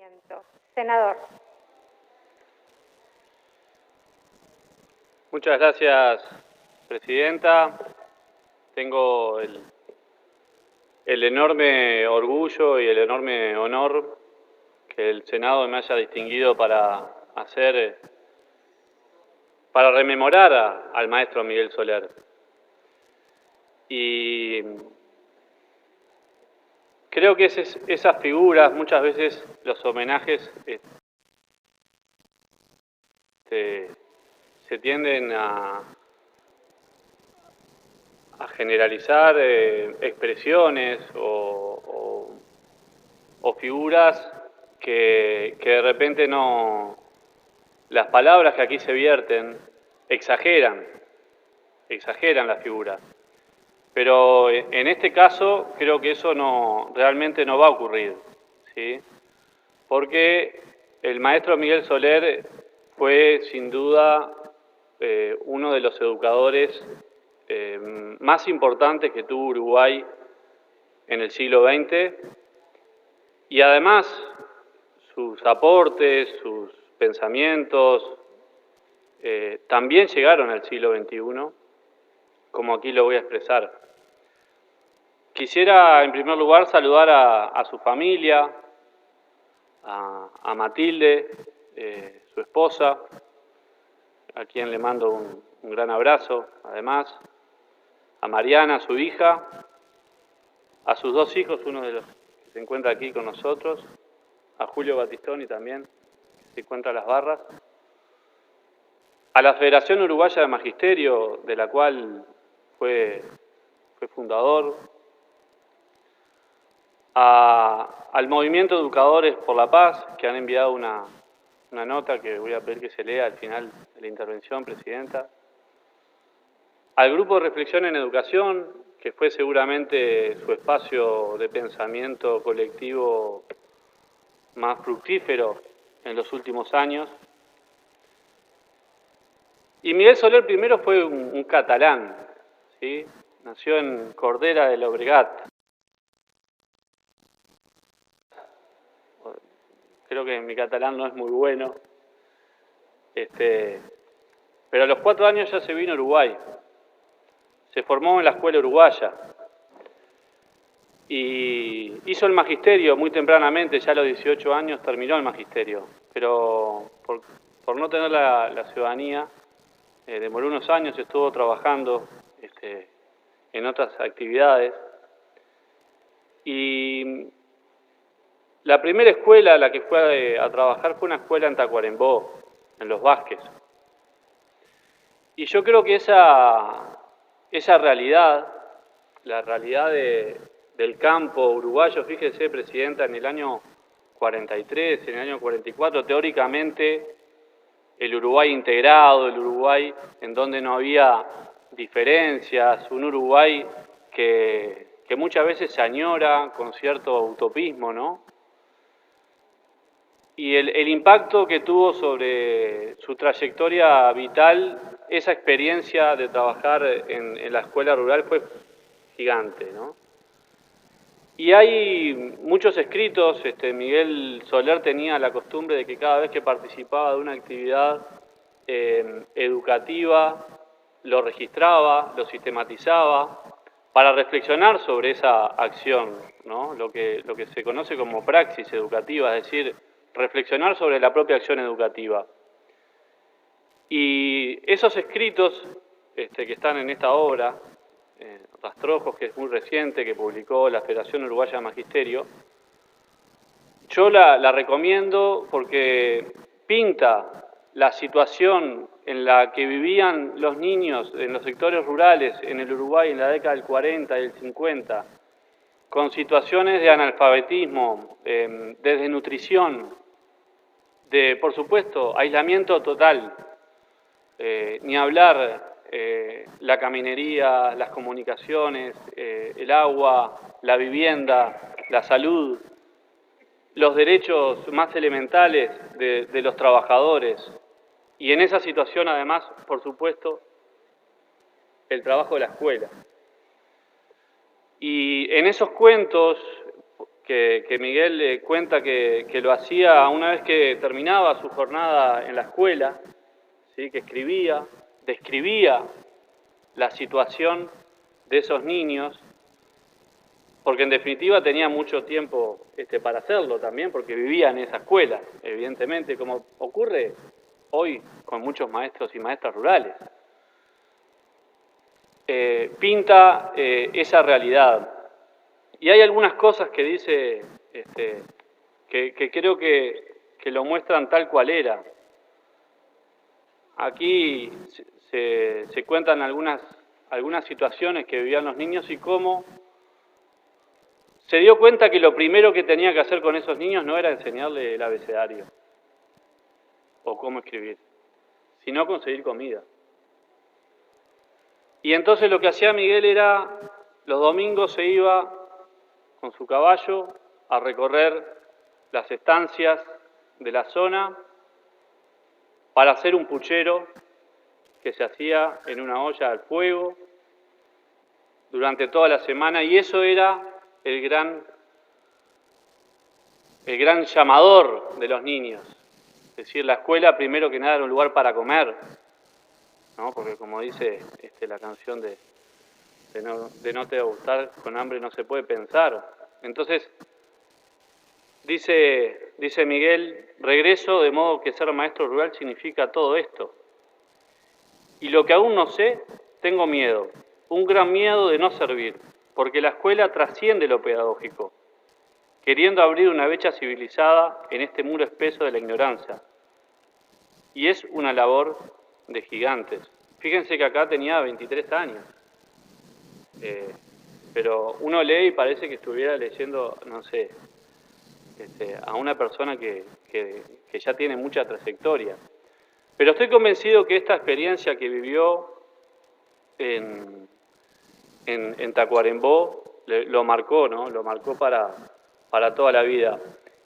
Sarmiento. Senador. Muchas gracias, Presidenta. Tengo el enorme orgullo y el enorme honor que el Senado me haya distinguido para rememorar al maestro Miguel Soler. Y creo que esas figuras, muchas veces los homenajes se tienden a generalizar expresiones o figuras que de repente no, las palabras que aquí se vierten exageran las figuras. Pero en este caso creo que eso realmente no va a ocurrir, ¿sí? Porque el maestro Miguel Soler fue sin duda uno de los educadores más importantes que tuvo Uruguay en el siglo XX, y además sus aportes, sus pensamientos también llegaron al siglo XXI, como aquí lo voy a expresar. Quisiera en primer lugar saludar a su familia, a Matilde, su esposa, a quien le mando un gran abrazo, además, a Mariana, su hija, a sus dos hijos, uno de los que se encuentra aquí con nosotros, a Julio Batistoni también, que se encuentra a las barras, a la Federación Uruguaya de Magisterio, de la cual fue fundador, al Movimiento de Educadores por la Paz, que han enviado una nota que voy a pedir que se lea al final de la intervención, Presidenta, al Grupo de Reflexión en Educación, que fue seguramente su espacio de pensamiento colectivo más fructífero en los últimos años. Y Miguel Soler primero fue un catalán, ¿sí? Nació en Cordera de Llobregat. Creo que mi catalán no es muy bueno, pero a los 4 años ya se vino a Uruguay. Se formó en la escuela uruguaya y hizo el magisterio muy tempranamente, ya a los 18 años terminó el magisterio, pero por no tener la ciudadanía, demoró unos años, estuvo trabajando en otras actividades. Y la primera escuela a la que fue a trabajar fue una escuela en Tacuarembó, en Los Vázquez. Y yo creo que esa realidad, la realidad del campo uruguayo, fíjese, Presidenta, en el año 43, en el año 44, teóricamente el Uruguay integrado, el Uruguay en donde no había diferencias, un Uruguay que muchas veces se añora con cierto utopismo, ¿no? Y el impacto que tuvo sobre su trayectoria vital, esa experiencia de trabajar en la escuela rural fue gigante, ¿no? Y hay muchos escritos, Miguel Soler tenía la costumbre de que cada vez que participaba de una actividad educativa, lo registraba, lo sistematizaba, para reflexionar sobre esa acción, ¿no? Lo que se conoce como praxis educativa, es decir, reflexionar sobre la propia acción educativa. Y esos escritos que están en esta obra, Rastrojos, que es muy reciente, que publicó la Federación Uruguaya de Magisterio, yo la recomiendo porque pinta la situación en la que vivían los niños en los sectores rurales en el Uruguay en la década del 40 y del 50, con situaciones de analfabetismo, de desnutrición, de, por supuesto, aislamiento total, ni hablar la caminería, las comunicaciones, el agua, la vivienda, la salud, los derechos más elementales de los trabajadores. Y en esa situación, además, por supuesto, el trabajo de la escuela. Y en esos cuentos que Miguel cuenta que lo hacía una vez que terminaba su jornada en la escuela, ¿sí? Que escribía, describía la situación de esos niños, porque en definitiva tenía mucho tiempo para hacerlo también, porque vivía en esa escuela, evidentemente, como ocurre hoy con muchos maestros y maestras rurales. Pinta esa realidad. Y hay algunas cosas que dice que creo que lo muestran tal cual era. Aquí se cuentan algunas situaciones que vivían los niños y cómo se dio cuenta que lo primero que tenía que hacer con esos niños no era enseñarle el abecedario o cómo escribir, sino conseguir comida. Y entonces lo que hacía Miguel era, los domingos se iba con su caballo a recorrer las estancias de la zona para hacer un puchero que se hacía en una olla al fuego durante toda la semana, y eso era el gran llamador de los niños. Es decir, la escuela primero que nada era un lugar para comer, ¿no? Porque como dice la canción de no te va a gustar, con hambre no se puede pensar. Entonces, dice Miguel, regreso de modo que ser maestro rural significa todo esto. Y lo que aún no sé, tengo miedo, un gran miedo de no servir, porque la escuela trasciende lo pedagógico, queriendo abrir una brecha civilizada en este muro espeso de la ignorancia. Y es una labor de gigantes. Fíjense que acá tenía 23 años, pero uno lee y parece que estuviera leyendo, no sé, a una persona que ya tiene mucha trayectoria. Pero estoy convencido que esta experiencia que vivió en Tacuarembó lo marcó, ¿no? Lo marcó para toda la vida.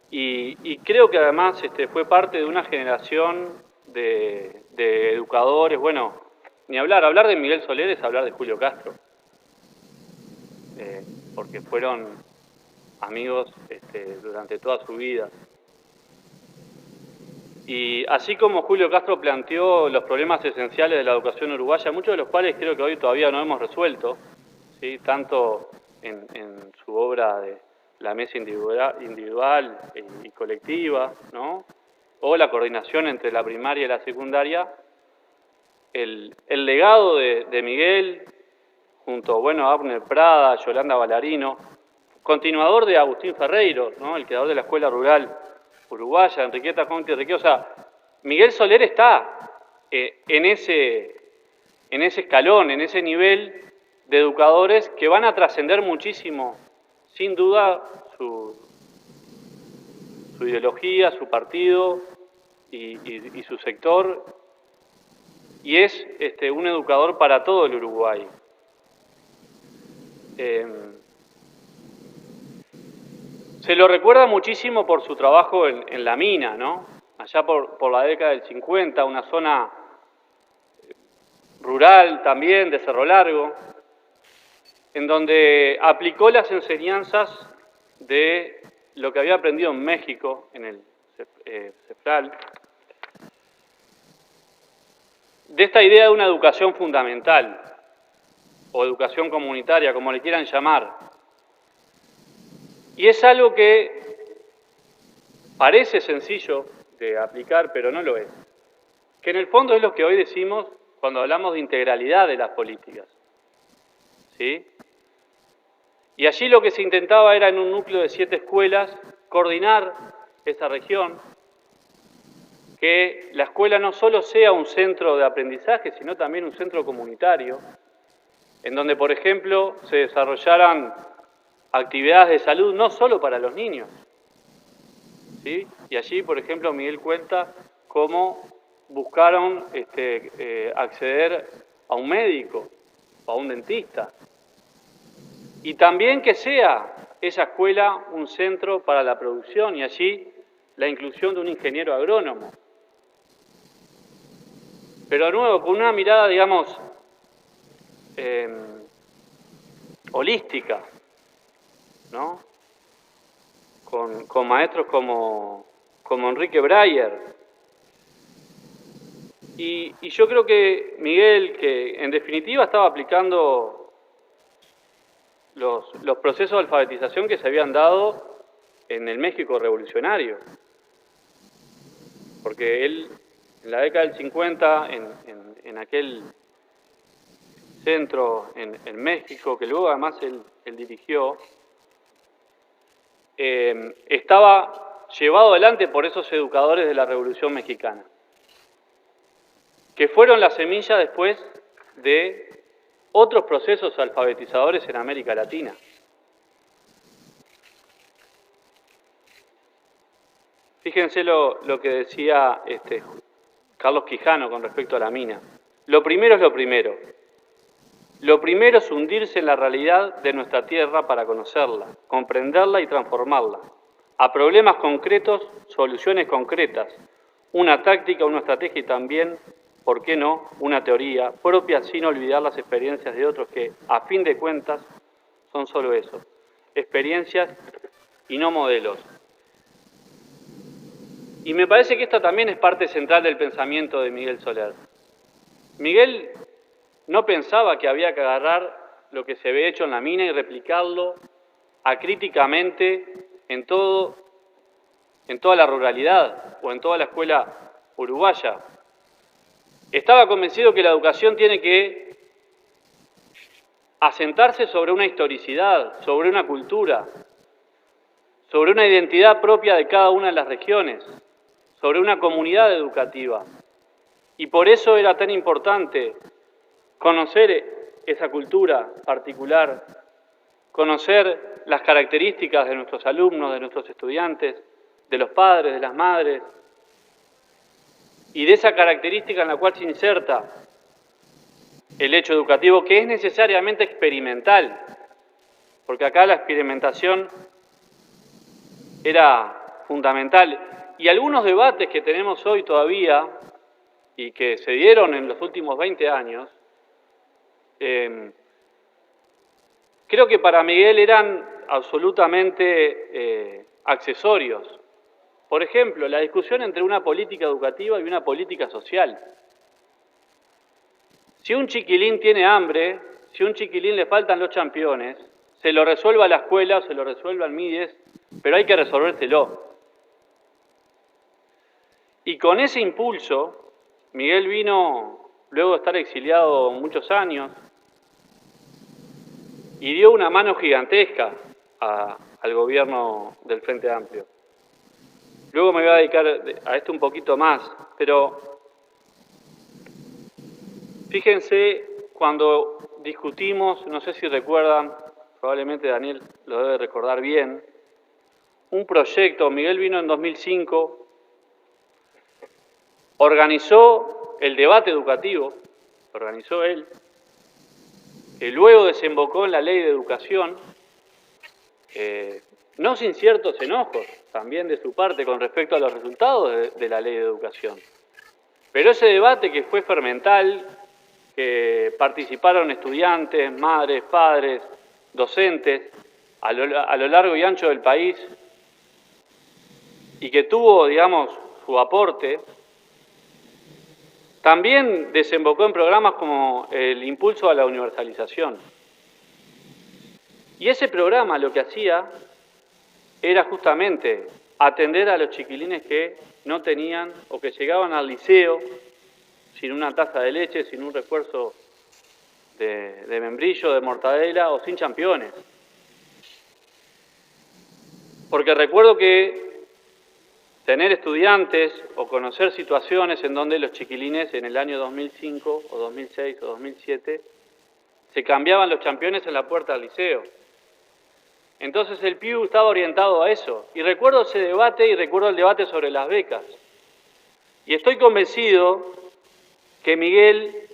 Y creo que además fue parte de una generación de educadores. Bueno, ni hablar de Miguel Soler es hablar de Julio Castro, porque fueron amigos durante toda su vida. Y así como Julio Castro planteó los problemas esenciales de la educación uruguaya, muchos de los cuales creo que hoy todavía no hemos resuelto, ¿sí? Tanto en su obra de la mesa individual y colectiva, ¿no? O la coordinación entre la primaria y la secundaria, el legado de Miguel, junto a Abner Prada, Yolanda Ballarino, continuador de Agustín Ferreiro, ¿no? El creador de la escuela rural uruguaya, Enriqueta Conti Enrique, o sea, Miguel Soler está en ese escalón, en ese nivel de educadores que van a trascender muchísimo, sin duda, su ideología, su partido y su sector, y es un educador para todo el Uruguay. Se lo recuerda muchísimo por su trabajo en la mina, ¿no? Allá por la década del 50, una zona rural también, de Cerro Largo, en donde aplicó las enseñanzas de lo que había aprendido en México, en el CEFRAL, de esta idea de una educación fundamental, o educación comunitaria, como le quieran llamar. Y es algo que parece sencillo de aplicar, pero no lo es. Que en el fondo es lo que hoy decimos cuando hablamos de integralidad de las políticas, ¿sí? Y allí lo que se intentaba era, en un núcleo de 7 escuelas, coordinar esa región, que la escuela no solo sea un centro de aprendizaje, sino también un centro comunitario, en donde, por ejemplo, se desarrollaran actividades de salud no solo para los niños, ¿sí? Y allí, por ejemplo, Miguel cuenta cómo buscaron acceder a un médico o a un dentista. Y también que sea esa escuela un centro para la producción, y allí la inclusión de un ingeniero agrónomo. Pero de nuevo, con una mirada, digamos, holística, ¿no? con maestros como Enrique Breyer. Y yo creo que Miguel, que en definitiva estaba aplicando los procesos de alfabetización que se habían dado en el México revolucionario. Porque él, en la década del 50, en aquel centro en México, que luego además él dirigió, estaba llevado adelante por esos educadores de la Revolución Mexicana, que fueron la semilla después de otros procesos alfabetizadores en América Latina. Fíjense lo que decía Carlos Quijano con respecto a la mina. Lo primero es lo primero. Lo primero es hundirse en la realidad de nuestra tierra para conocerla, comprenderla y transformarla. A problemas concretos, soluciones concretas. Una táctica, una estrategia y también, ¿por qué no?, una teoría propia sin olvidar las experiencias de otros que, a fin de cuentas, son solo eso. Experiencias y no modelos. Y me parece que esta también es parte central del pensamiento de Miguel Soler. Miguel no pensaba que había que agarrar lo que se había hecho en la mina y replicarlo acríticamente en toda la ruralidad o en toda la escuela uruguaya. Estaba convencido que la educación tiene que asentarse sobre una historicidad, sobre una cultura, sobre una identidad propia de cada una de las regiones, sobre una comunidad educativa. Y por eso era tan importante conocer esa cultura particular, conocer las características de nuestros alumnos, de nuestros estudiantes, de los padres, de las madres, y de esa característica en la cual se inserta el hecho educativo, que es necesariamente experimental, porque acá la experimentación era fundamental. Y algunos debates que tenemos hoy todavía, y que se dieron en los últimos 20 años, creo que para Miguel eran absolutamente accesorios. Por ejemplo, la discusión entre una política educativa y una política social. Si un chiquilín tiene hambre, si a un chiquilín le faltan los championes, se lo resuelva la escuela o se lo resuelva el MIDES, pero hay que resolvérselo. Y con ese impulso, Miguel vino, luego de estar exiliado muchos años, y dio una mano gigantesca al gobierno del Frente Amplio. Luego me voy a dedicar a esto un poquito más, pero fíjense cuando discutimos, no sé si recuerdan, probablemente Daniel lo debe recordar bien, un proyecto. Miguel vino en 2005, organizó el debate educativo, lo organizó él, que luego desembocó en la Ley de Educación, no sin ciertos enojos también de su parte con respecto a los resultados de la Ley de Educación. Pero ese debate que fue fermental, que participaron estudiantes, madres, padres, docentes, a lo largo y ancho del país, y que tuvo, digamos, su aporte, también desembocó en programas como el impulso a la universalización. Y ese programa lo que hacía era justamente atender a los chiquilines que no tenían o que llegaban al liceo sin una taza de leche, sin un refuerzo de membrillo, de mortadela o sin championes. Porque recuerdo que tener estudiantes o conocer situaciones en donde los chiquilines en el año 2005 o 2006 o 2007 se cambiaban los championes en la puerta del liceo. Entonces el PIU estaba orientado a eso. Y recuerdo ese debate y recuerdo el debate sobre las becas. Y estoy convencido que Miguel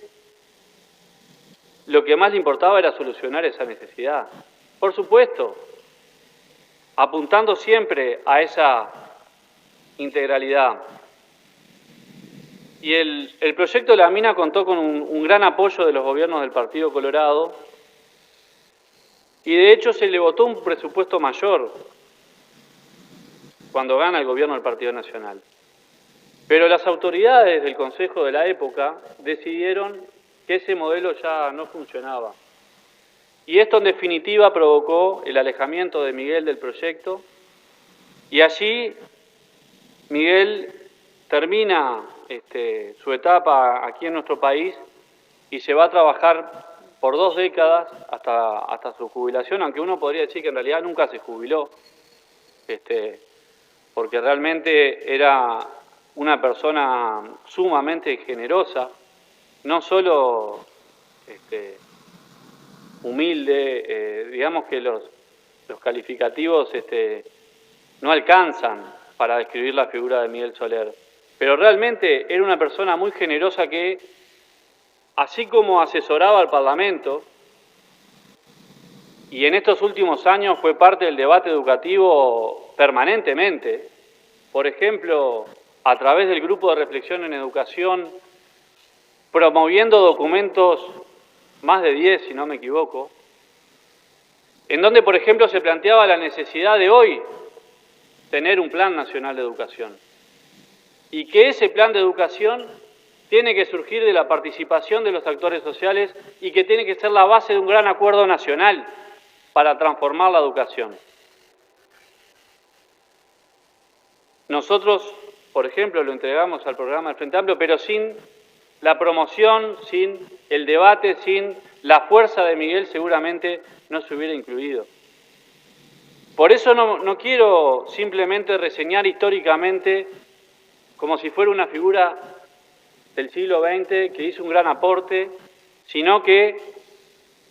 lo que más le importaba era solucionar esa necesidad. Por supuesto, apuntando siempre a esa integralidad. Y el proyecto de la mina contó con un gran apoyo de los gobiernos del Partido Colorado y de hecho se le votó un presupuesto mayor. cuando gana el gobierno del Partido Nacional. Pero las autoridades del Consejo de la época decidieron que ese modelo ya no funcionaba. Y esto en definitiva provocó el alejamiento de Miguel del proyecto, y allí Miguel termina su etapa aquí en nuestro país y se va a trabajar por 2 décadas hasta su jubilación, aunque uno podría decir que en realidad nunca se jubiló, porque realmente era una persona sumamente generosa, no solo humilde, digamos que los calificativos no alcanzan para describir la figura de Miguel Soler, pero realmente era una persona muy generosa que, así como asesoraba al Parlamento, y en estos últimos años fue parte del debate educativo permanentemente, por ejemplo, a través del Grupo de Reflexión en Educación, promoviendo documentos, más de 10 si no me equivoco, en donde, por ejemplo, se planteaba la necesidad de hoy tener un Plan Nacional de Educación, y que ese plan de educación tiene que surgir de la participación de los actores sociales y que tiene que ser la base de un gran acuerdo nacional para transformar la educación. Nosotros, por ejemplo, lo entregamos al programa del Frente Amplio, pero sin la promoción, sin el debate, sin la fuerza de Miguel, seguramente no se hubiera incluido. Por eso no quiero simplemente reseñar históricamente como si fuera una figura del siglo XX que hizo un gran aporte, sino que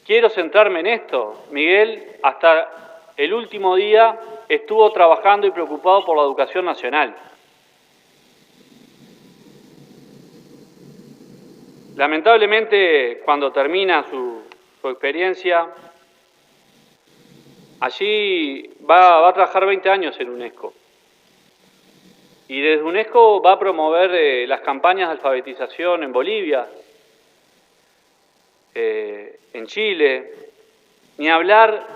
quiero centrarme en esto. Miguel, hasta el último día, estuvo trabajando y preocupado por la educación nacional. Lamentablemente, cuando termina su experiencia, allí va a trabajar 20 años en UNESCO. Y desde UNESCO va a promover las campañas de alfabetización en Bolivia, en Chile, ni hablar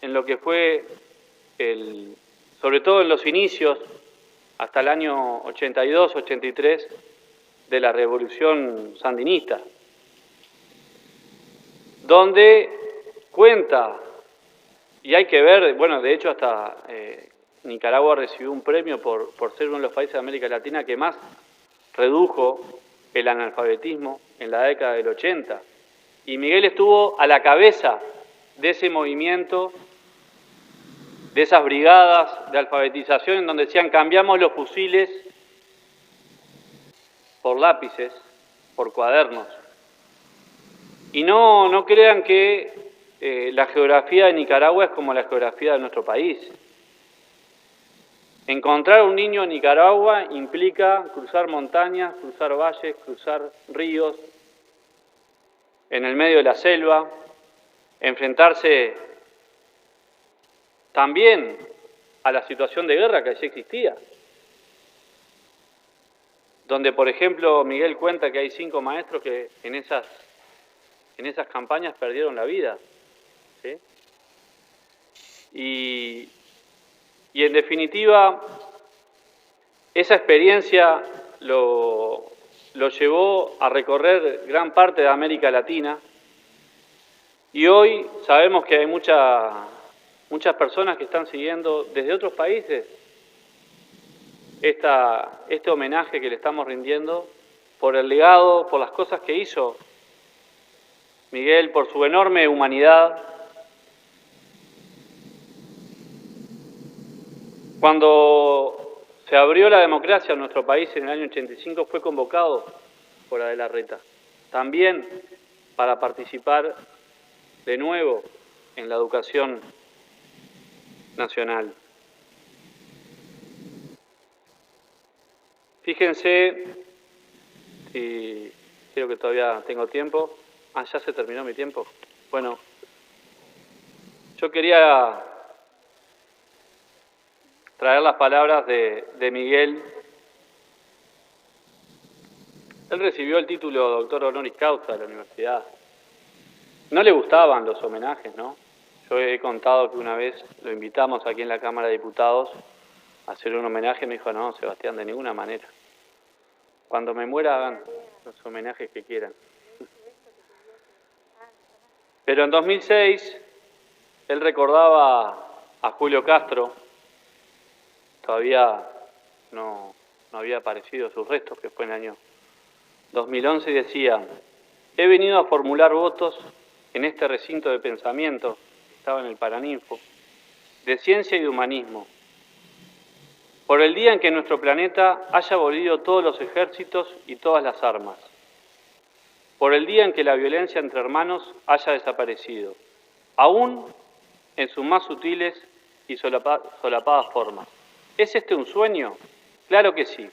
en lo que fue, sobre todo en los inicios, hasta el año 82, 83, de la Revolución Sandinista, donde cuenta, y hay que ver, bueno, de hecho hasta Nicaragua recibió un premio por ser uno de los países de América Latina que más redujo el analfabetismo en la década del 80. Y Miguel estuvo a la cabeza de ese movimiento, de esas brigadas de alfabetización en donde decían cambiamos los fusiles por lápices, por cuadernos. Y no crean que la geografía de Nicaragua es como la geografía de nuestro país. Encontrar a un niño en Nicaragua implica cruzar montañas, cruzar valles, cruzar ríos, en el medio de la selva, enfrentarse también a la situación de guerra que allí existía, donde, por ejemplo, Miguel cuenta que hay 5 maestros que en esas campañas perdieron la vida, ¿sí? Y en definitiva, esa experiencia lo llevó a recorrer gran parte de América Latina, y hoy sabemos que hay muchas personas que están siguiendo desde otros países este homenaje que le estamos rindiendo por el legado, por las cosas que hizo Miguel, por su enorme humanidad. Cuando se abrió la democracia en nuestro país en el año 85, fue convocado por Adela Reta, también para participar de nuevo en la educación nacional. Fíjense, y creo que todavía tengo tiempo. Ya se terminó mi tiempo. Bueno, yo quería traer las palabras de Miguel. Él recibió el título de doctor honoris causa de la universidad. No le gustaban los homenajes, ¿no? Yo he contado que una vez lo invitamos aquí en la Cámara de Diputados a hacer un homenaje, me dijo, no, Sebastián, de ninguna manera. Cuando me muera hagan los homenajes que quieran. Pero en 2006 él recordaba a Julio Castro, todavía no había aparecido sus restos, que fue en el año 2011, y decía, he venido a formular votos en este recinto de pensamiento, estaba en el Paraninfo, de ciencia y de humanismo, por el día en que nuestro planeta haya abolido todos los ejércitos y todas las armas, por el día en que la violencia entre hermanos haya desaparecido, aún en sus más sutiles y solapadas formas. ¿Es este un sueño? Claro que sí.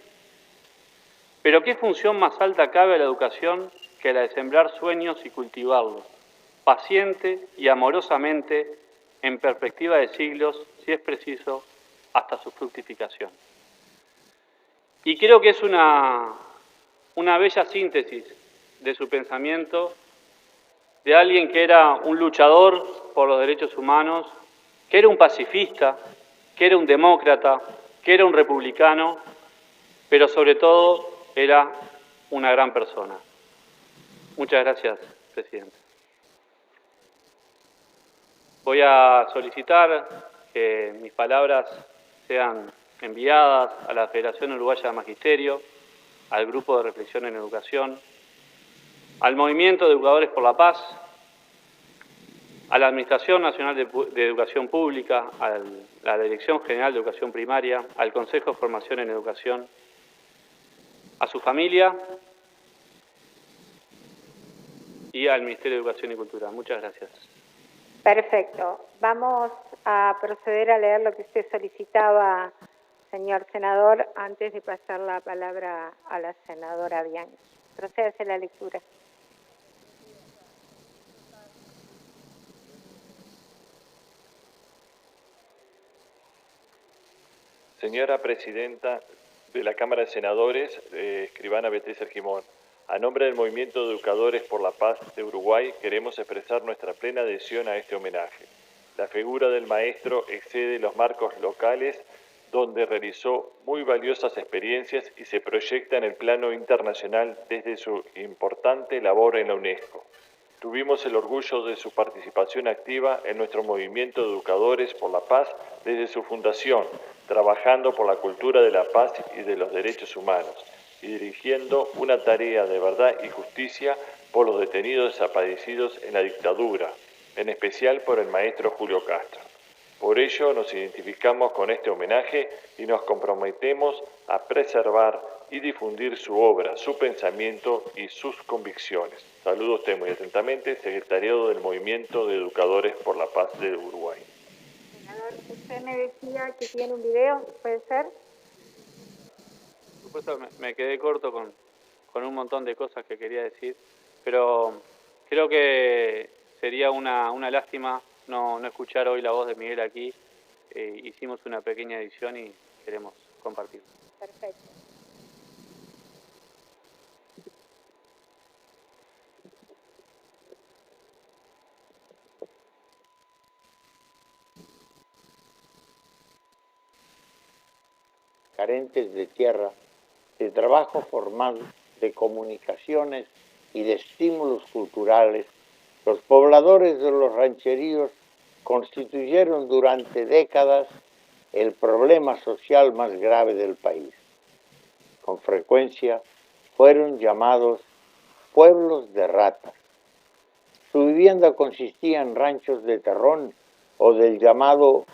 Pero ¿qué función más alta cabe a la educación que la de sembrar sueños y cultivarlos, paciente y amorosamente, en perspectiva de siglos, si es preciso, hasta su fructificación? Y creo que es una bella síntesis de su pensamiento, de alguien que era un luchador por los derechos humanos, que era un pacifista, que era un demócrata, que era un republicano, pero sobre todo era una gran persona. Muchas gracias, presidente. Voy a solicitar que mis palabras sean enviadas a la Federación Uruguaya de Magisterio, al Grupo de Reflexión en Educación, al Movimiento de Educadores por la Paz, a la Administración Nacional de Educación Pública, a la Dirección General de Educación Primaria, al Consejo de Formación en Educación, a su familia y al Ministerio de Educación y Cultura. Muchas gracias. Perfecto. Vamos a proceder a leer lo que usted solicitaba, señor senador, antes de pasar la palabra a la senadora Bianchi. Procédase a la lectura. Señora Presidenta de la Cámara de Senadores, escribana Beatriz Argimón, a nombre del Movimiento de Educadores por la Paz de Uruguay queremos expresar nuestra plena adhesión a este homenaje. La figura del maestro excede los marcos locales donde realizó muy valiosas experiencias y se proyecta en el plano internacional desde su importante labor en la UNESCO. Tuvimos el orgullo de su participación activa en nuestro movimiento de Educadores por la Paz desde su fundación, trabajando por la cultura de la paz y de los derechos humanos, y dirigiendo una tarea de verdad y justicia por los detenidos desaparecidos en la dictadura, en especial por el maestro Julio Castro. Por ello nos identificamos con este homenaje y nos comprometemos a preservar y difundir su obra, su pensamiento y sus convicciones. Saludo usted muy atentamente, Secretariado del Movimiento de Educadores por la Paz de Uruguay. Senador, usted me decía que tiene un video, ¿puede ser? Por supuesto, me quedé corto con un montón de cosas que quería decir, pero creo que sería una lástima no escuchar hoy la voz de Miguel aquí. Hicimos una pequeña edición y queremos compartirla. Perfecto. Carentes de tierra, de trabajo formal, de comunicaciones y de estímulos culturales, los pobladores de los rancheríos constituyeron durante décadas el problema social más grave del país. Con frecuencia fueron llamados pueblos de ratas. Su vivienda consistía en ranchos de terrón o del llamado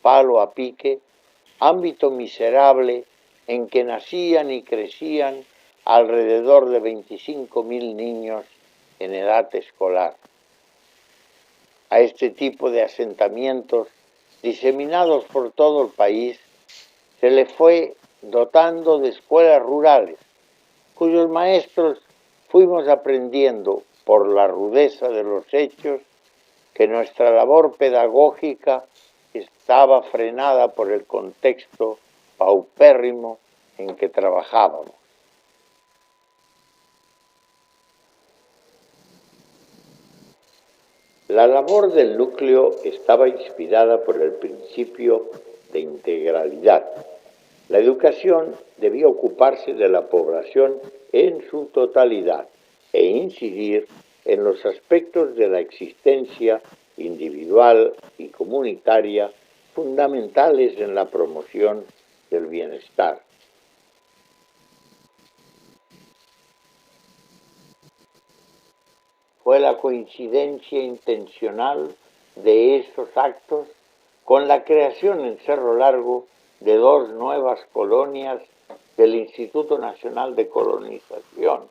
palo a pique, ámbito miserable en que nacían y crecían alrededor de 25.000 niños en edad escolar. A este tipo de asentamientos, diseminados por todo el país, se le fue dotando de escuelas rurales, cuyos maestros fuimos aprendiendo por la rudeza de los hechos que nuestra labor pedagógica estaba frenada por el contexto paupérrimo en que trabajábamos. La labor del núcleo estaba inspirada por el principio de integralidad. La educación debía ocuparse de la población en su totalidad e incidir en los aspectos de la existencia individual y comunitaria fundamentales en la promoción del bienestar. Fue la coincidencia intencional de esos actos con la creación en Cerro Largo de dos nuevas colonias del Instituto Nacional de Colonización,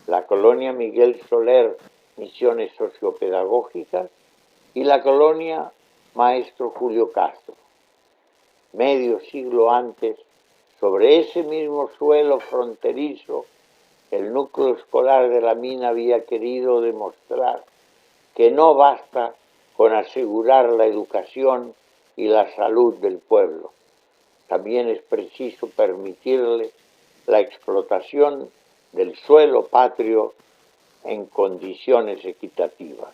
la colonia Miguel Soler, Misiones Sociopedagógicas, y la colonia Maestro Julio Castro. Medio siglo antes, sobre ese mismo suelo fronterizo, el núcleo escolar de la mina había querido demostrar que no basta con asegurar la educación y la salud del pueblo. También es preciso permitirle la explotación del suelo patrio en condiciones equitativas.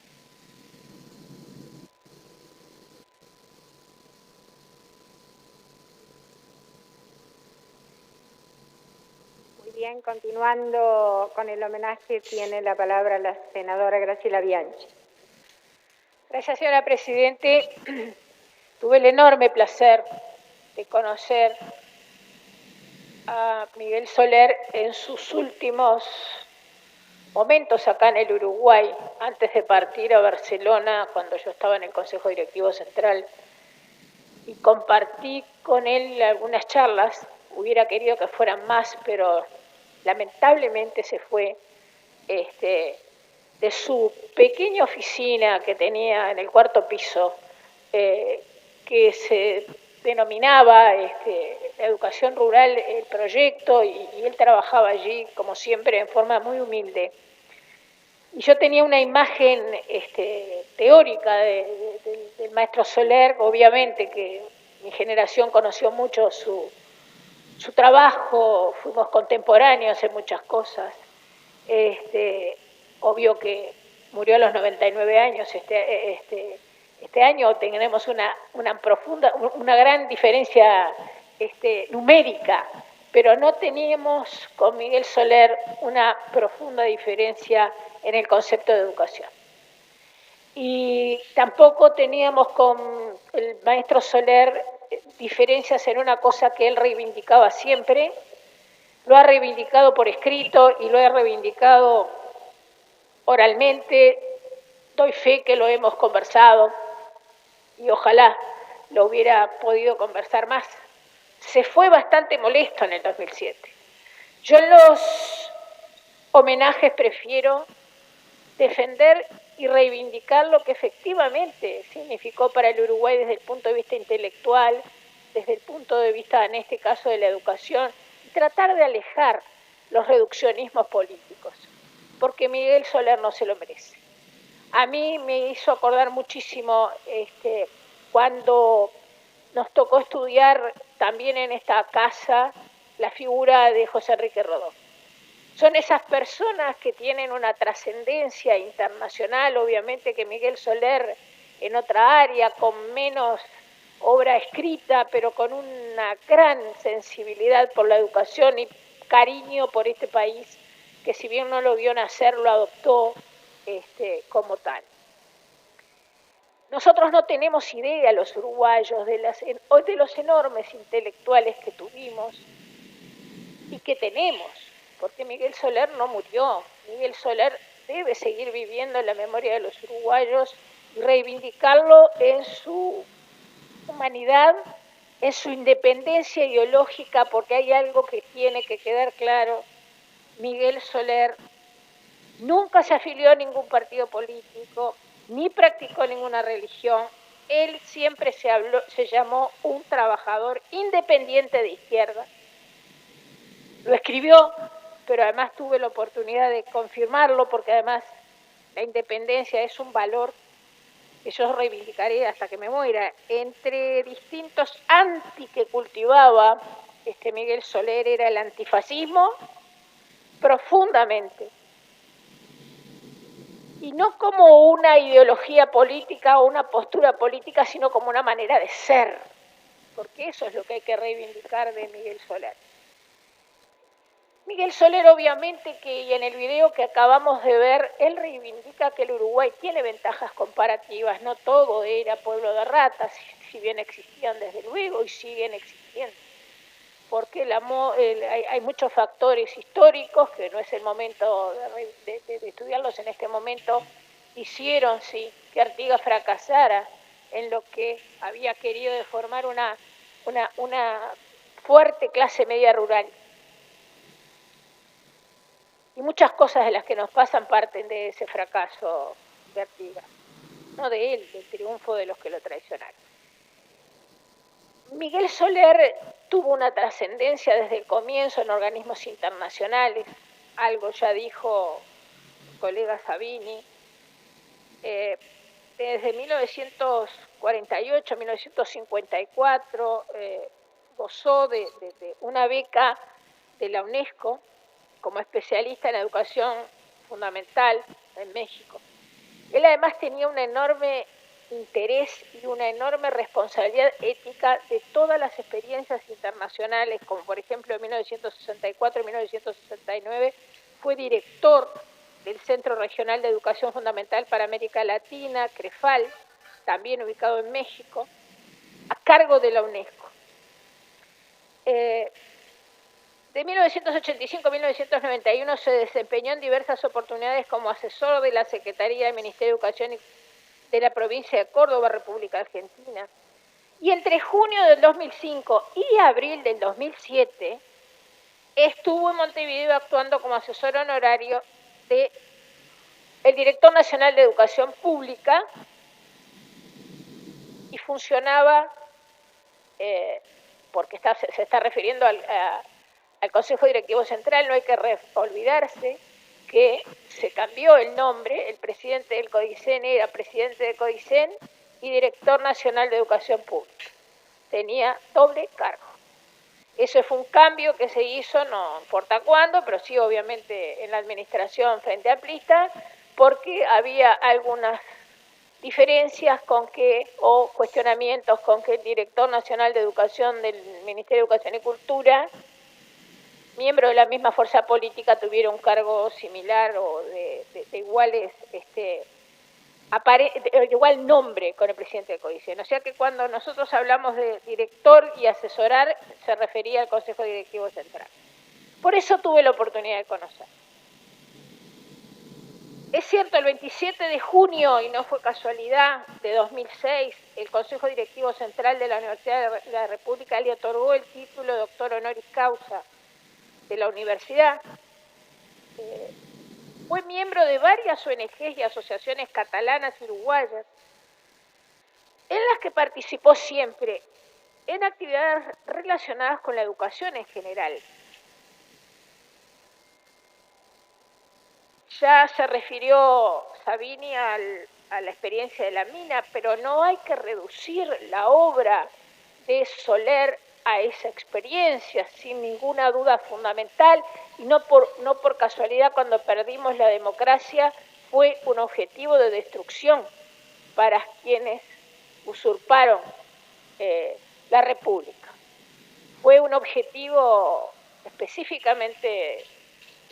Muy bien, continuando con el homenaje, tiene la palabra la senadora Graciela Bianchi. Gracias, señora Presidente. Tuve el enorme placer de conocer a Miguel Soler en sus últimos momentos acá en el Uruguay, antes de partir a Barcelona, cuando yo estaba en el Consejo Directivo Central, y compartí con él algunas charlas. Hubiera querido que fueran más, pero lamentablemente se fue de su pequeña oficina que tenía en el cuarto piso, que se denominaba la educación rural, el proyecto, y él trabajaba allí, como siempre, en forma muy humilde. Y yo tenía una imagen teórica del maestro Soler. Obviamente que mi generación conoció mucho su trabajo, fuimos contemporáneos en muchas cosas. Obvio que murió a los 99 años. Este año tenemos una gran diferencia numérica, pero no teníamos con Miguel Soler una profunda diferencia en el concepto de educación. Y tampoco teníamos con el maestro Soler diferencias en una cosa que él reivindicaba siempre. Lo ha reivindicado por escrito y lo ha reivindicado oralmente. Doy fe que lo hemos conversado y ojalá lo hubiera podido conversar más. Se fue bastante molesto en el 2007. Yo en los homenajes prefiero defender y reivindicar lo que efectivamente significó para el Uruguay desde el punto de vista intelectual, desde el punto de vista, en este caso, de la educación, y tratar de alejar los reduccionismos políticos, porque Miguel Soler no se lo merece. A mí me hizo acordar muchísimo cuando nos tocó estudiar también en esta casa la figura de José Enrique Rodó. Son esas personas que tienen una trascendencia internacional, obviamente que Miguel Soler en otra área, con menos obra escrita, pero con una gran sensibilidad por la educación y cariño por este país, que si bien no lo vio nacer, lo adoptó como tal. Nosotros no tenemos idea, los uruguayos, de los enormes intelectuales que tuvimos y que tenemos, porque Miguel Soler no murió. Miguel Soler debe seguir viviendo en la memoria de los uruguayos y reivindicarlo en su humanidad, en su independencia ideológica, porque hay algo que tiene que quedar claro. Miguel Soler nunca se afilió a ningún partido político, ni practicó ninguna religión. Él siempre se llamó un trabajador independiente de izquierda. Lo escribió, pero además tuve la oportunidad de confirmarlo, porque además la independencia es un valor que yo reivindicaré hasta que me muera. Entre distintos anti que cultivaba Miguel Soler era el antifascismo, profundamente. y no como una ideología política o una postura política, sino como una manera de ser, porque eso es lo que hay que reivindicar de Miguel Soler. Miguel Soler, obviamente, y en el video que acabamos de ver, él reivindica que el Uruguay tiene ventajas comparativas, no todo era pueblo de ratas, si bien existían desde luego y siguen existiendo, porque hay muchos factores históricos, que no es el momento de estudiarlos en este momento, hicieron sí que Artigas fracasara en lo que había querido de formar una fuerte clase media rural. Y muchas cosas de las que nos pasan parten de ese fracaso de Artigas, no de él, del triunfo de los que lo traicionaron. Miguel Soler tuvo una trascendencia desde el comienzo en organismos internacionales, algo ya dijo el colega Sabini. Desde 1948 a 1954 gozó de una beca de la UNESCO como especialista en educación fundamental en México. Él además tenía un enorme interés y una enorme responsabilidad ética de todas las experiencias internacionales, como por ejemplo en 1964 y 1969 fue director del Centro Regional de Educación Fundamental para América Latina, CREFAL, también ubicado en México, a cargo de la UNESCO. De 1985 a 1991 se desempeñó en diversas oportunidades como asesor de la Secretaría del Ministerio de Educación de la provincia de Córdoba, República Argentina. Y entre junio del 2005 y abril del 2007 estuvo en Montevideo actuando como asesor honorario del Director Nacional de Educación Pública y funcionaba, porque se está refiriendo al Consejo Directivo Central, no hay que olvidarse que se cambió el nombre, el presidente del CODICEN era presidente del CODICEN y Director Nacional de Educación Pública. Tenía doble cargo. Ese fue un cambio que se hizo, no importa cuándo, pero sí obviamente en la administración frente amplista, porque había algunas diferencias o cuestionamientos con que el Director Nacional de Educación del Ministerio de Educación y Cultura, miembros de la misma fuerza política, tuviera un cargo similar o de igual nombre con el presidente del CODICEN. O sea que cuando nosotros hablamos de director y asesorar, se refería al Consejo Directivo Central. Por eso tuve la oportunidad de conocer. Es cierto, el 27 de junio, y no fue casualidad, de 2006, el Consejo Directivo Central de la Universidad de la República le otorgó el título de doctor honoris causa de la universidad. Fue miembro de varias ONGs y asociaciones catalanas y uruguayas, en las que participó siempre en actividades relacionadas con la educación en general. Ya se refirió Sabini a la experiencia de la mina, pero no hay que reducir la obra de Soler a esa experiencia, sin ninguna duda fundamental, y no por casualidad cuando perdimos la democracia fue un objetivo de destrucción para quienes usurparon la República. Fue un objetivo específicamente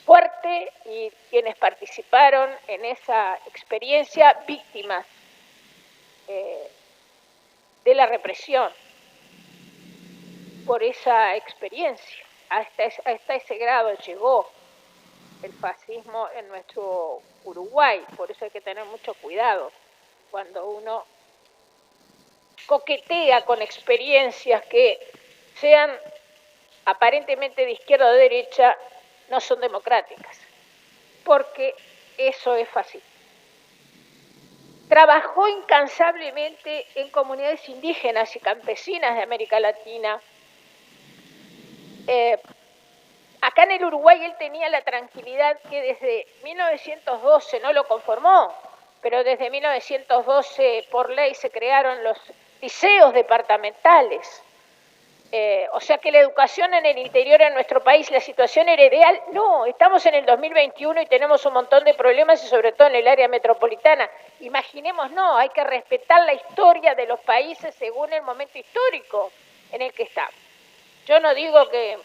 fuerte y quienes participaron en esa experiencia, víctimas de la represión por esa experiencia. Hasta ese grado llegó el fascismo en nuestro Uruguay, por eso hay que tener mucho cuidado cuando uno coquetea con experiencias que sean aparentemente de izquierda o de derecha, no son democráticas, porque eso es fascismo. Trabajó incansablemente en comunidades indígenas y campesinas de América Latina. Acá en el Uruguay él tenía la tranquilidad que desde 1912 no lo conformó, pero desde 1912 por ley se crearon los liceos departamentales O sea que la educación en el interior de nuestro país, la situación era ideal. No, estamos en el 2021 y tenemos un montón de problemas y sobre todo en el área metropolitana. Imaginemos, no, hay que respetar la historia de los países según el momento histórico en el que estamos. Yo no digo que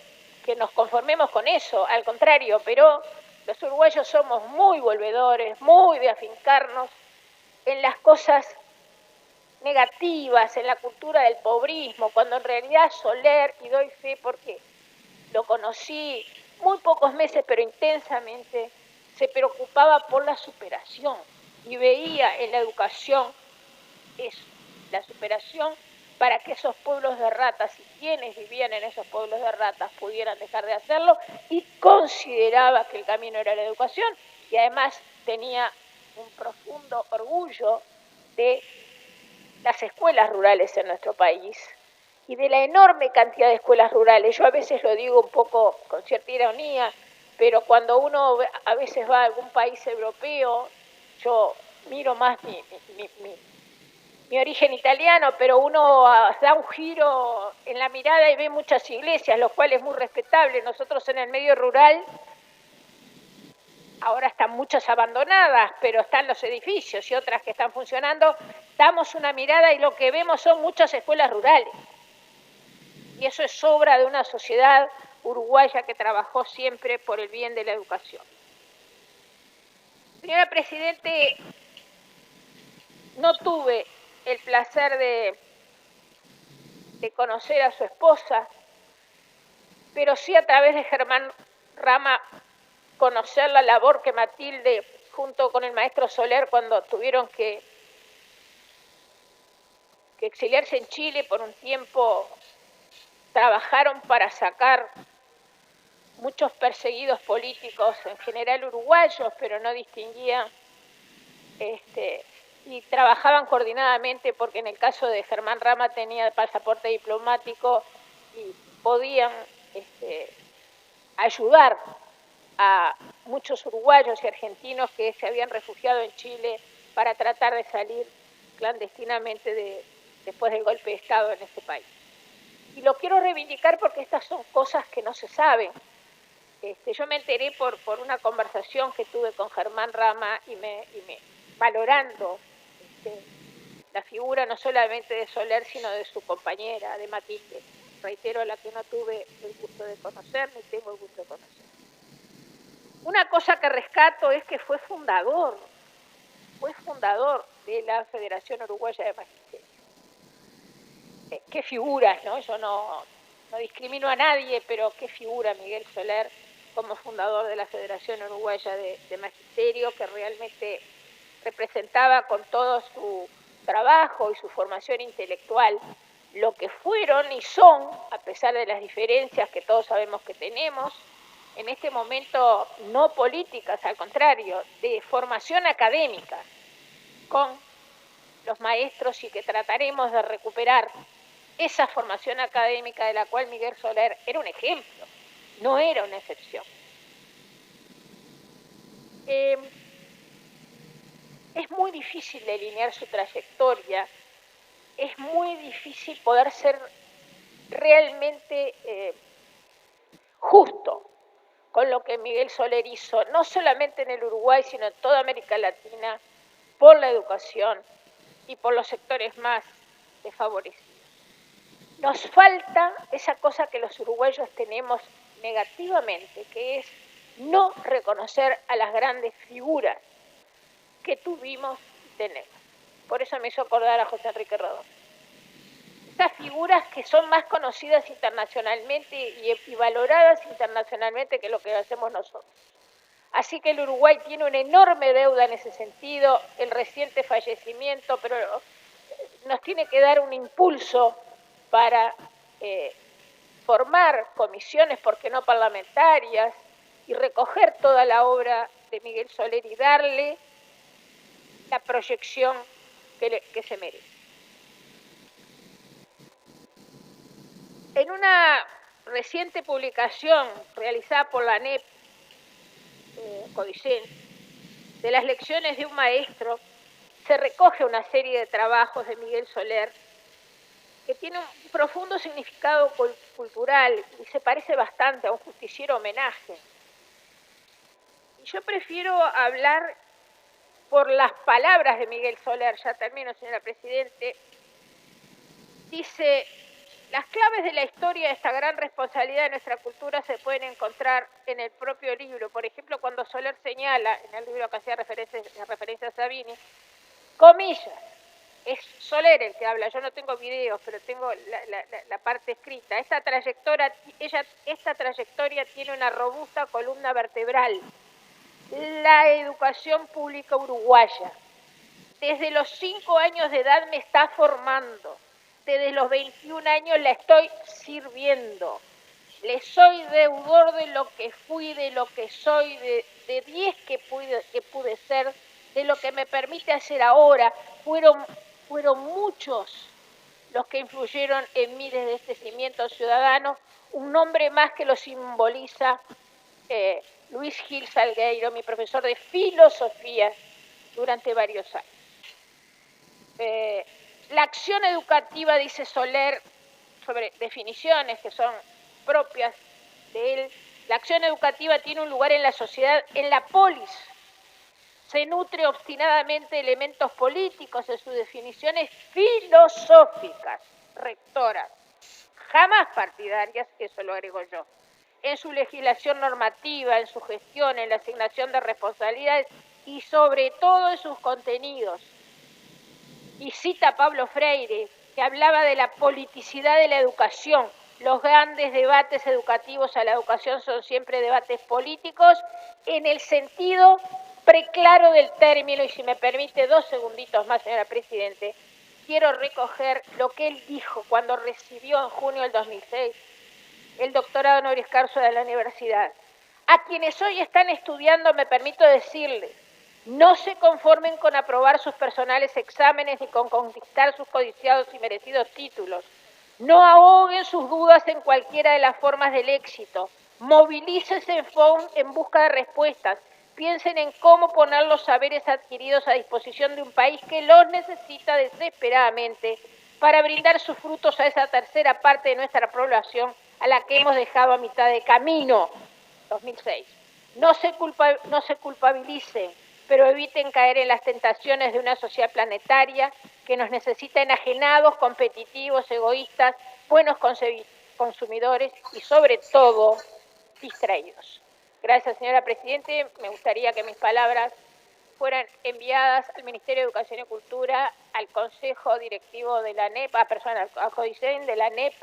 nos conformemos con eso, al contrario, pero los uruguayos somos muy volvedores, muy de afincarnos en las cosas negativas, en la cultura del pobrismo, cuando en realidad Soler, y doy fe porque lo conocí muy pocos meses, pero intensamente, se preocupaba por la superación y veía en la educación eso, la superación para que esos pueblos de ratas y quienes vivían en esos pueblos de ratas pudieran dejar de hacerlo, y consideraba que el camino era la educación, y además tenía un profundo orgullo de las escuelas rurales en nuestro país y de la enorme cantidad de escuelas rurales. Yo a veces lo digo un poco con cierta ironía, pero cuando uno a veces va a algún país europeo, yo miro más mi origen italiano, pero uno da un giro en la mirada y ve muchas iglesias, lo cual es muy respetable. Nosotros en el medio rural, ahora están muchas abandonadas, pero están los edificios y otras que están funcionando, damos una mirada y lo que vemos son muchas escuelas rurales. Y eso es obra de una sociedad uruguaya que trabajó siempre por el bien de la educación. Señora Presidente, no tuve el placer de conocer a su esposa, pero sí a través de Germán Rama conocer la labor que Matilde, junto con el maestro Soler, cuando tuvieron que exiliarse en Chile por un tiempo, trabajaron para sacar muchos perseguidos políticos, en general uruguayos, pero no distinguían, y trabajaban coordinadamente porque en el caso de Germán Rama tenía pasaporte diplomático y podían ayudar a muchos uruguayos y argentinos que se habían refugiado en Chile para tratar de salir clandestinamente después del golpe de Estado en ese país. Y lo quiero reivindicar porque estas son cosas que no se saben. Yo me enteré por una conversación que tuve con Germán Rama y me valorando la figura no solamente de Soler, sino de su compañera, de Matilde. Reitero, a la que no tuve el gusto de conocer, ni tengo el gusto de conocer. Una cosa que rescato es que fue fundador de la Federación Uruguaya de Magisterio. Qué figuras, ¿no? Yo no discrimino a nadie, pero qué figura Miguel Soler como fundador de la Federación Uruguaya de Magisterio, que realmente representaba con todo su trabajo y su formación intelectual lo que fueron y son, a pesar de las diferencias que todos sabemos que tenemos, en este momento no políticas, al contrario, de formación académica con los maestros, y que trataremos de recuperar esa formación académica de la cual Miguel Soler era un ejemplo, no era una excepción. Es muy difícil delinear su trayectoria, es muy difícil poder ser realmente justo con lo que Miguel Soler hizo, no solamente en el Uruguay, sino en toda América Latina, por la educación y por los sectores más desfavorecidos. Nos falta esa cosa que los uruguayos tenemos negativamente, que es no reconocer a las grandes figuras que tuvimos y tenemos. Por eso me hizo acordar a José Enrique Rodó. Estas figuras que son más conocidas internacionalmente y valoradas internacionalmente que lo que hacemos nosotros. Así que el Uruguay tiene una enorme deuda en ese sentido, el reciente fallecimiento, pero nos tiene que dar un impulso para formar comisiones, ¿por qué no parlamentarias?, y recoger toda la obra de Miguel Soler y darle la proyección que se merece. En una reciente publicación realizada por la ANEP, Codicen, de las lecciones de un maestro, se recoge una serie de trabajos de Miguel Soler que tiene profundo significado cultural y se parece bastante a un justiciero homenaje. Y yo prefiero hablar por las palabras de Miguel Soler. Ya termino, señora Presidente. Dice: las claves de la historia de esta gran responsabilidad de nuestra cultura se pueden encontrar en el propio libro. Por ejemplo, cuando Soler señala, en el libro que hacía referencia a Sabini, comillas, es Soler el que habla, yo no tengo videos, pero tengo la parte escrita. Esta trayectoria tiene una robusta columna vertebral: la educación pública uruguaya. Desde los 5 años de edad me está formando. Desde los 21 años la estoy sirviendo. Le soy deudor de lo que fui, de lo que soy, de 10 que pude ser, de lo que me permite hacer ahora. Fueron muchos los que influyeron en mí desde este cimiento ciudadano. Un nombre más que lo simboliza Luis Gil Salgueiro, mi profesor de filosofía durante varios años. La acción educativa, dice Soler, sobre definiciones que son propias de él, la acción educativa tiene un lugar en la sociedad, en la polis. Se nutre obstinadamente de elementos políticos en sus definiciones filosóficas, rectoras, jamás partidarias, eso lo agrego yo, en su legislación normativa, en su gestión, en la asignación de responsabilidades y sobre todo en sus contenidos. Y cita a Pablo Freire, que hablaba de la politicidad de la educación. Los grandes debates educativos a la educación son siempre debates políticos en el sentido preclaro del término. Y si me permite 2 segunditos más, señora Presidente, quiero recoger lo que él dijo cuando recibió en junio del 2006 el doctorado honoris causa de la universidad. A quienes hoy están estudiando, me permito decirles: no se conformen con aprobar sus personales exámenes ni con conquistar sus codiciados y merecidos títulos. No ahoguen sus dudas en cualquiera de las formas del éxito. Movilícense en busca de respuestas. Piensen en cómo poner los saberes adquiridos a disposición de un país que los necesita desesperadamente para brindar sus frutos a esa tercera parte de nuestra población a la que hemos dejado a mitad de camino. 2006. No se culpabilicen, pero eviten caer en las tentaciones de una sociedad planetaria que nos necesita enajenados, competitivos, egoístas, buenos consumidores y sobre todo distraídos. Gracias, señora Presidente. Me gustaría que mis palabras fueran enviadas al Ministerio de Educación y Cultura, al Consejo Directivo de la ANEP, a CODICEN de la ANEP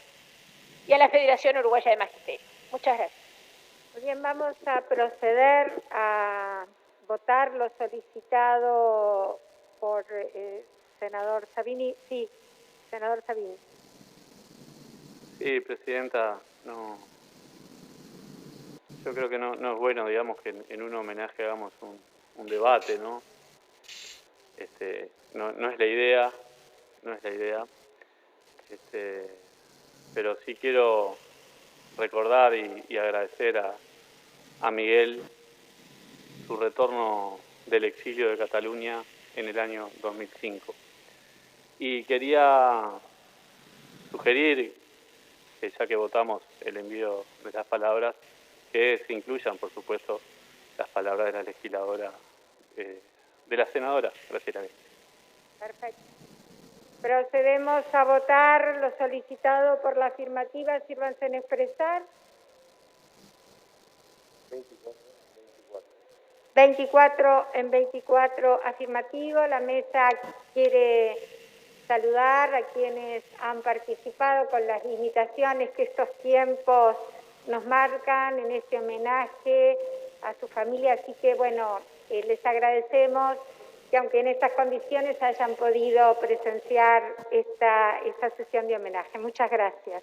y a la Federación Uruguaya de Magisterio. Muchas gracias. Muy bien, vamos a proceder a votar lo solicitado por senador Sabini. Sí, senador Sabini. Sí, Presidenta, no, yo creo que no es bueno, digamos, que en un homenaje hagamos un debate, ¿no? No es la idea, pero sí quiero recordar y agradecer a Miguel su retorno del exilio de Cataluña en el año 2005. Y quería sugerir, que ya que votamos el envío de las palabras, que se incluyan, por supuesto, las palabras de la legisladora, de la senadora Graciela Bianchi. Perfecto. Procedemos a votar lo solicitado por la afirmativa. Sírvanse en expresar. 24 en 24 afirmativo. La mesa quiere saludar a quienes han participado con las limitaciones que estos tiempos nos marcan en este homenaje a su familia. Así que, bueno, les agradecemos que aunque en estas condiciones hayan podido presenciar esta sesión de homenaje. Muchas gracias.